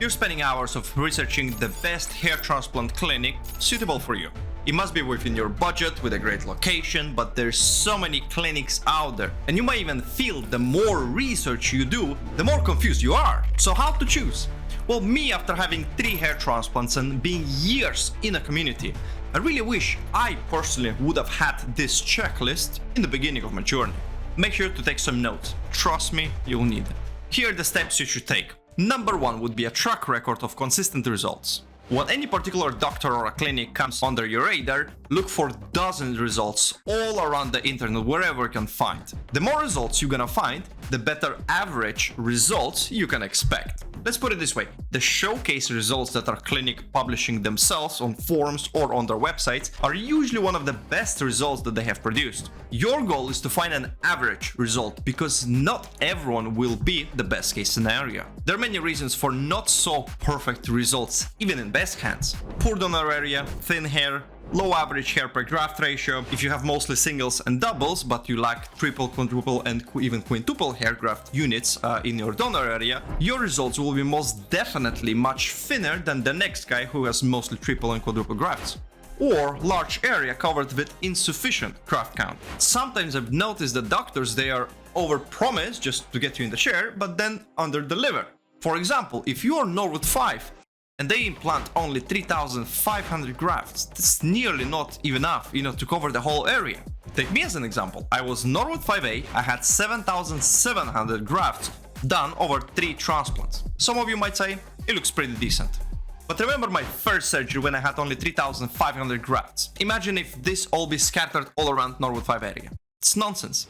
You're spending hours of researching the best hair transplant clinic suitable for you. It must be within your budget with a great location, but there's so many clinics out there, and you might even feel the more research you do, the more confused you are. So how to choose? Well, me, after having 3 hair transplants and being years in a community, I really wish I personally would have had this checklist in the beginning of my journey. Make sure to take some notes. Trust me, you'll need it. Here are the steps you should take. Number 1 would be a track record of consistent results. When any particular doctor or a clinic comes under your radar, look for dozens of results all around the internet, wherever you can find. The more results you're gonna find, the better average results you can expect. Let's put it this way, the showcase results that are clinic publishing themselves on forums or on their websites are usually one of the best results that they have produced. Your goal is to find an average result, because not everyone will be the best case scenario. There are many reasons for not so perfect results, even in best hands. Poor donor area, thin hair, low average hair per graft ratio. If you have mostly singles and doubles, but you lack triple, quadruple, and even quintuple hair graft units in your donor area, your results will be most definitely much thinner than the next guy who has mostly triple and quadruple grafts. Or large area covered with insufficient graft count. Sometimes I've noticed that doctors, they are over-promise just to get you in the chair, but then under-deliver. For example, if you are Norwood 5, and they implant only 3,500 grafts, that's nearly not even enough, to cover the whole area. Take me as an example. I was Norwood 5A, I had 7,700 grafts done over 3 transplants. Some of you might say, it looks pretty decent. But remember my first surgery when I had only 3,500 grafts. Imagine if this all be scattered all around Norwood 5 area. It's nonsense.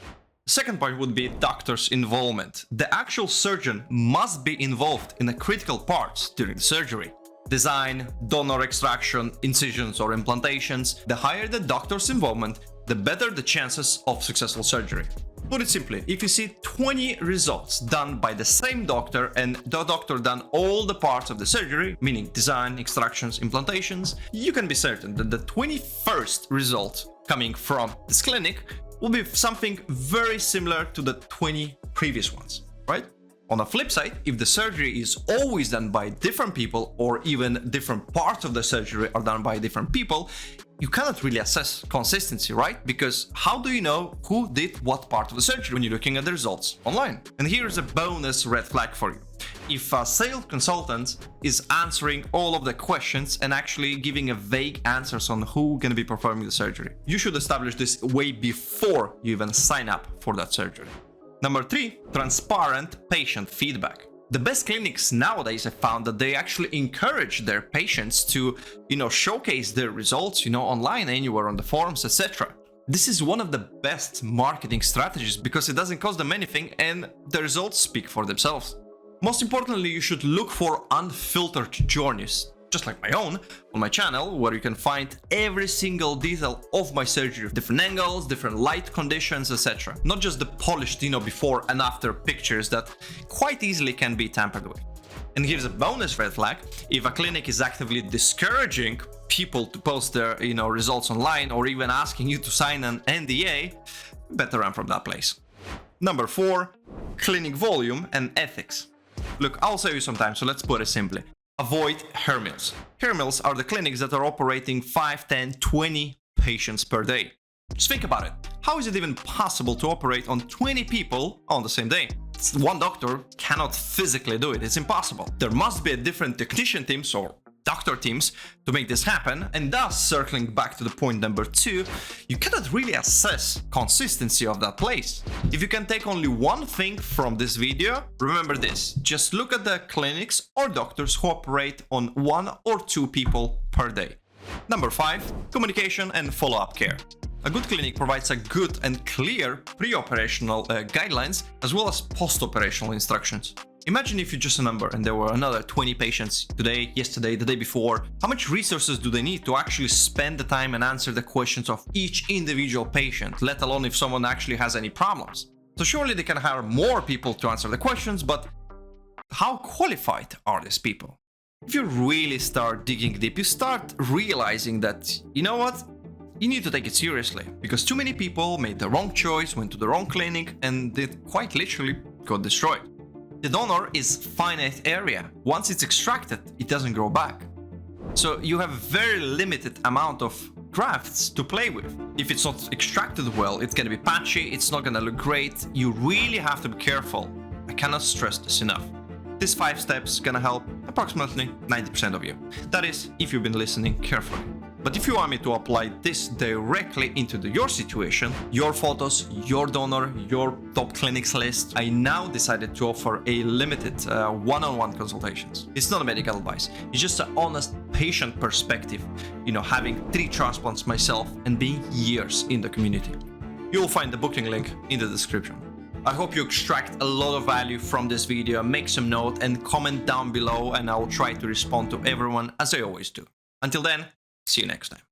Second point would be doctor's involvement. The actual surgeon must be involved in the critical parts during the surgery. Design, donor extraction, incisions or implantations. The higher the doctor's involvement, the better the chances of successful surgery. Put it simply, if you see 20 results done by the same doctor and the doctor done all the parts of the surgery, meaning design, extractions, implantations, you can be certain that the 21st result coming from this clinic will be something very similar to the 20 previous ones, right? On the flip side, if the surgery is always done by different people, or even different parts of the surgery are done by different people, you cannot really assess consistency, right? Because how do you know who did what part of the surgery when you're looking at the results online? And here's a bonus red flag for you. If a sales consultant is answering all of the questions and actually giving a vague answers on who's going to be performing the surgery, you should establish this way before you even sign up for that surgery. Number 3, transparent patient feedback. The best clinics nowadays have found that they actually encourage their patients to, showcase their results, online, anywhere on the forums, etc. This is one of the best marketing strategies because it doesn't cost them anything and the results speak for themselves. Most importantly, you should look for unfiltered journeys, just like my own, on my channel, where you can find every single detail of my surgery, different angles, different light conditions, etc. Not just the polished, before and after pictures that quite easily can be tampered with. And here's a bonus red flag. If a clinic is actively discouraging people to post their, results online, or even asking you to sign an NDA, better run from that place. Number 4, clinic volume and ethics. Look, I'll save you some time, so let's put it simply. Avoid hair mills. Hair mills are the clinics that are operating 5, 10, 20 patients per day. Just think about it. How is it even possible to operate on 20 people on the same day? One doctor cannot physically do it. It's impossible. There must be a different technician teams or doctor teams to make this happen, and thus, circling back to the point number 2, you cannot really assess consistency of that place. If you can take only one thing from this video, remember this: just look at the clinics or doctors who operate on 1 or 2 people per day. Number 5, communication and follow-up care. A good clinic provides a good and clear pre-operational guidelines as well as post-operational instructions. Imagine if you're just a number and there were another 20 patients today, yesterday, the day before. How much resources do they need to actually spend the time and answer the questions of each individual patient, let alone if someone actually has any problems? So surely they can hire more people to answer the questions, but how qualified are these people? If you really start digging deep, you start realizing that, you know what? You need to take it seriously, because too many people made the wrong choice, went to the wrong clinic, and it quite literally got destroyed. The donor is finite area. Once it's extracted, it doesn't grow back. So you have a very limited amount of grafts to play with. If it's not extracted well, it's gonna be patchy, it's not gonna look great. You really have to be careful. I cannot stress this enough. These 5 steps gonna help approximately 90% of you. That is, if you've been listening carefully. But if you want me to apply this directly into your situation, your photos, your donor, your top clinics list, I now decided to offer a limited one-on-one consultations. It's not a medical advice. It's just an honest patient perspective, having 3 transplants myself and being years in the community. You'll find the booking link in the description. I hope you extract a lot of value from this video. Make some note and comment down below, and I will try to respond to everyone as I always do. Until then, see you next time.